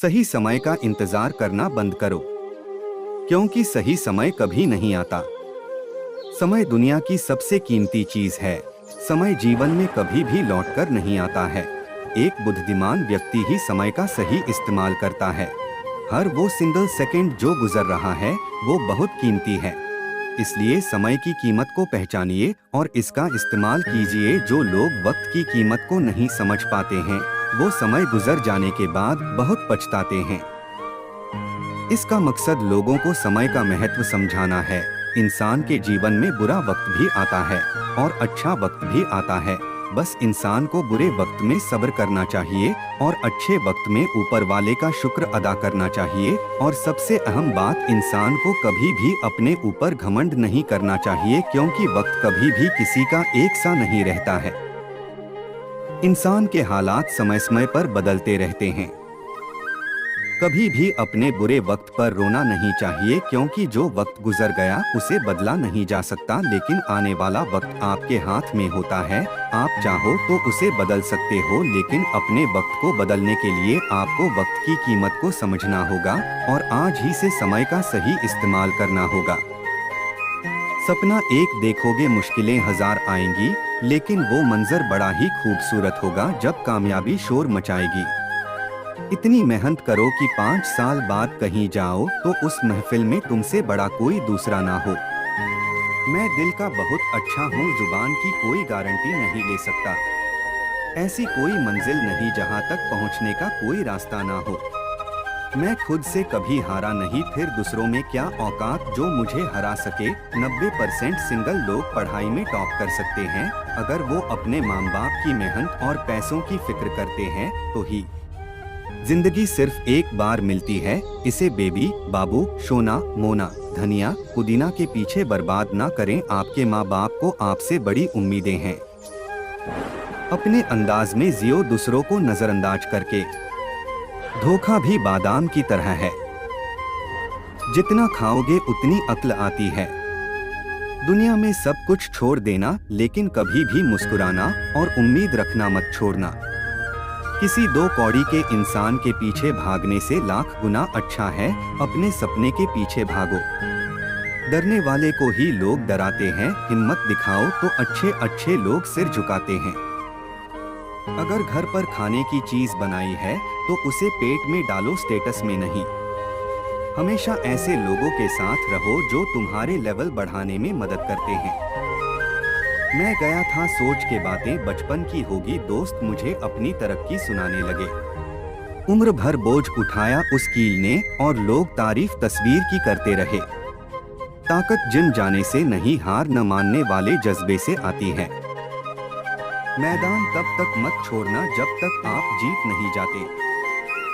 सही समय का इंतजार करना बंद करो, क्योंकि सही समय कभी नहीं आता। समय दुनिया की सबसे कीमती चीज है। समय जीवन में कभी भी लौटकर नहीं आता है। एक बुद्धिमान व्यक्ति ही समय का सही इस्तेमाल करता है। हर वो सिंगल सेकंड जो गुजर रहा है वो बहुत कीमती है। इसलिए समय की कीमत को पहचानिए और इसका इस्तेमाल कीजिए। जो लोग वक्त की कीमत को नहीं समझ पाते हैं वो समय गुजर जाने के बाद बहुत पछताते हैं। इसका मकसद लोगों को समय का महत्व समझाना है। इंसान के जीवन में बुरा वक्त भी आता है और अच्छा वक्त भी आता है। बस इंसान को बुरे वक्त में सब्र करना चाहिए और अच्छे वक्त में ऊपर वाले का शुक्र अदा करना चाहिए। और सबसे अहम बात, इंसान को कभी भी अपने ऊपर घमंड नहीं करना चाहिए, क्योंकि वक्त कभी भी किसी का एक सा नहीं रहता है। इंसान के हालात समय समय पर बदलते रहते हैं। कभी भी अपने बुरे वक्त पर रोना नहीं चाहिए, क्योंकि जो वक्त गुजर गया उसे बदला नहीं जा सकता, लेकिन आने वाला वक्त आपके हाथ में होता है। आप चाहो तो उसे बदल सकते हो, लेकिन अपने वक्त को बदलने के लिए आपको वक्त की कीमत को समझना होगा और आज ही से समय का सही इस्तेमाल करना होगा। सपना एक देखोगे, मुश्किलें हजार आएंगी, लेकिन वो मंजर बड़ा ही खूबसूरत होगा जब कामयाबी शोर मचाएगी। इतनी मेहनत करो कि 5 साल बाद कहीं जाओ तो उस महफिल में तुमसे बड़ा कोई दूसरा ना हो। मैं दिल का बहुत अच्छा हूँ, जुबान की कोई गारंटी नहीं ले सकता। ऐसी कोई मंजिल नहीं जहाँ तक पहुँचने का कोई रास्ता ना हो। मैं खुद से कभी हारा नहीं, फिर दूसरों में क्या औकात जो मुझे हरा सके। 90% सिंगल लोग पढ़ाई में टॉप कर सकते हैं अगर वो अपने माँ बाप की मेहनत और पैसों की फिक्र करते हैं तो ही। जिंदगी सिर्फ एक बार मिलती है, इसे बेबी, बाबू, सोना, मोना, धनिया, पुदीना के पीछे बर्बाद ना करें। आपके माँ बाप को आपसे बड़ी उम्मीदें हैं। अपने अंदाज में जियो, दूसरों को नजरअंदाज करके। धोखा भी बादाम की तरह है, जितना खाओगे उतनी अक्ल आती है। दुनिया में सब कुछ छोड़ देना, लेकिन कभी भी मुस्कुराना और उम्मीद रखना मत छोड़ना। किसी दो कौड़ी के इंसान के पीछे भागने से लाख गुना अच्छा है अपने सपने के पीछे भागो। डरने वाले को ही लोग डराते हैं, हिम्मत दिखाओ तो अच्छे अच्छे लोग सिर झुकाते हैं। अगर घर पर खाने की चीज बनाई है तो उसे पेट में डालो, स्टेटस में नहीं। हमेशा ऐसे लोगों के साथ रहो जो तुम्हारे लेवल बढ़ाने में मदद करते हैं। मैं गया था सोच के बातें बचपन की होगी, दोस्त मुझे अपनी तरक्की सुनाने लगे। उम्र भर बोझ उठाया उस कील ने और लोग तारीफ तस्वीर की करते रहे। ताकत जिम जाने से नहीं, हार न मानने वाले जज्बे से आती है। मैदान तब तक मत छोड़ना जब तक आप जीत नहीं जाते।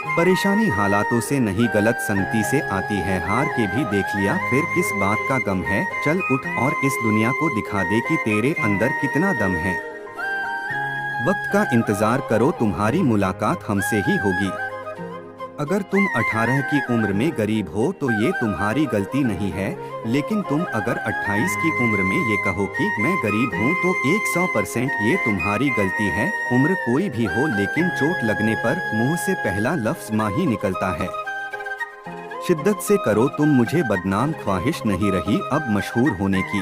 परेशानी हालातों से नहीं, गलत संगति से आती है। हार के भी देख लिया, फिर किस बात का गम है। चल उठ और इस दुनिया को दिखा दे कि तेरे अंदर कितना दम है। वक्त का इंतजार करो, तुम्हारी मुलाकात हमसे ही होगी। अगर तुम 18 की उम्र में गरीब हो तो ये तुम्हारी गलती नहीं है, लेकिन तुम अगर 28 की उम्र में ये कहो कि मैं गरीब हूँ तो 100% ये तुम्हारी गलती है। उम्र कोई भी हो, लेकिन चोट लगने पर मुंह से पहला लफ्ज माँ ही निकलता है। शिद्दत से करो तुम मुझे बदनाम, ख्वाहिश नहीं रही अब मशहूर होने की।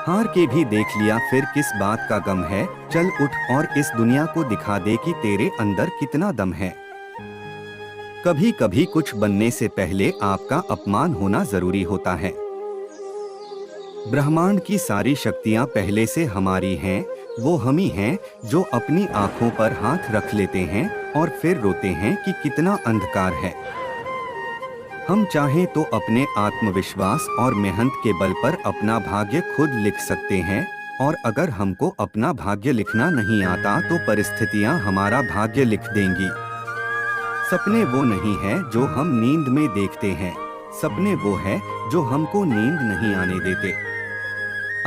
हार के भी देख लिया, फिर किस बात का गम है। चल उठ और इस दुनिया को दिखा दे कि तेरे अंदर कितना दम है। कभी कभी कुछ बनने से पहले आपका अपमान होना जरूरी होता है। ब्रह्मांड की सारी शक्तियां पहले से हमारी हैं। वो हम ही हैं जो अपनी आंखों पर हाथ रख लेते हैं और फिर रोते हैं कि कितना अंधकार है। हम चाहें तो अपने आत्मविश्वास और मेहनत के बल पर अपना भाग्य खुद लिख सकते हैं, और अगर हमको अपना भाग्य लिखना नहीं आता तो परिस्थितियां हमारा भाग्य लिख देंगी। सपने वो नहीं है जो हम नींद में देखते हैं, सपने वो है जो हमको नींद नहीं आने देते।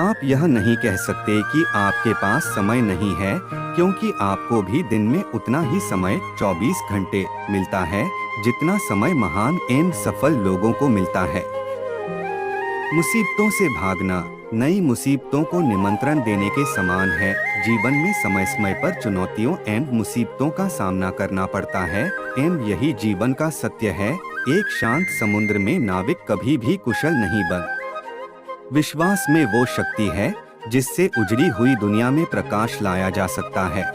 आप यह नहीं कह सकते कि आपके पास समय नहीं है, क्योंकि आपको भी दिन में उतना ही समय 24 घंटे मिलता है जितना समय महान एवं सफल लोगों को मिलता है। मुसीबतों से भागना नई मुसीबतों को निमंत्रण देने के समान है। जीवन में समय समय पर चुनौतियों एवं मुसीबतों का सामना करना पड़ता है एवं यही जीवन का सत्य है। एक शांत समुद्र में नाविक कभी भी कुशल नहीं बन। विश्वास में वो शक्ति है जिससे उजड़ी हुई दुनिया में प्रकाश लाया जा सकता है।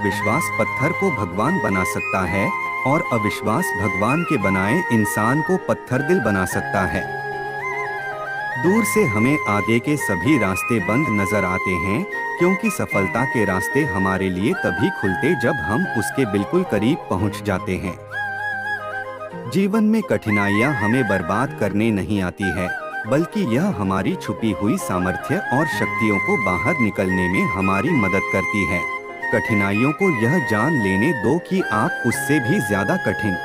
विश्वास पत्थर को भगवान बना सकता है और अविश्वास भगवान के बनाए इंसान को पत्थर दिल बना सकता है। दूर से हमें आगे के सभी रास्ते बंद नजर आते हैं, क्योंकि सफलता के रास्ते हमारे लिए तभी खुलते जब हम उसके बिल्कुल करीब पहुंच जाते हैं। जीवन में कठिनाइयां हमें बर्बाद करने नहीं आती है, बल्कि यह हमारी छुपी हुई सामर्थ्य और शक्तियों को बाहर निकलने में हमारी मदद करती है। कठिनाइयों को यह जान लेने दो कि आप उससे भी ज्यादा कठिन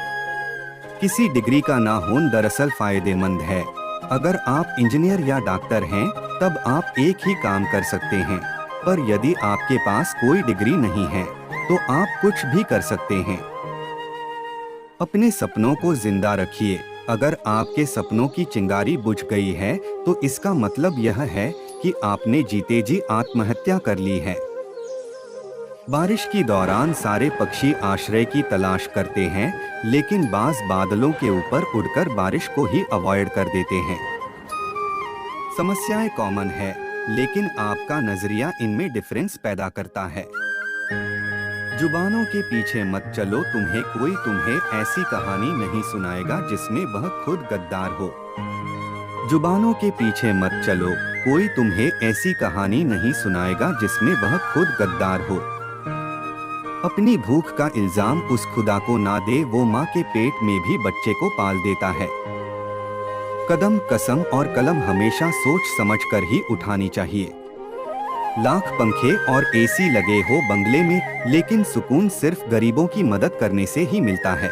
किसी डिग्री का ना होना दरअसल फायदेमंद है। अगर आप इंजीनियर या डॉक्टर हैं, तब आप एक ही काम कर सकते हैं, पर यदि आपके पास कोई डिग्री नहीं है, तो आप कुछ भी कर सकते हैं। अपने सपनों को जिंदा रखिए। अगर आपके सपनों की चिंगारी बुझ गई है, तो इसका मतलब यह है कि आपने जीते जी आत्महत्या कर ली है। बारिश के दौरान सारे पक्षी आश्रय की तलाश करते हैं, लेकिन बाज बादलों के ऊपर उड़कर बारिश को ही अवॉइड कर देते हैं। समस्याएं कॉमन है, लेकिन आपका नजरिया इनमें डिफरेंस पैदा करता है। जुबानों के पीछे मत चलो, तुम्हें ऐसी कहानी नहीं सुनाएगा जिसमें वह खुद गद्दार हो। जुबानों के पीछे मत चलो, कोई तुम्हें ऐसी कहानी नहीं सुनाएगा जिसमें वह खुद गद्दार हो। अपनी भूख का इल्जाम उस खुदा को ना दे, वो माँ के पेट में भी बच्चे को पाल देता है। कदम, कसम और कलम हमेशा सोच समझकर ही उठानी चाहिए। लाख पंखे और एसी लगे हो बंगले में, लेकिन सुकून सिर्फ गरीबों की मदद करने से ही मिलता है।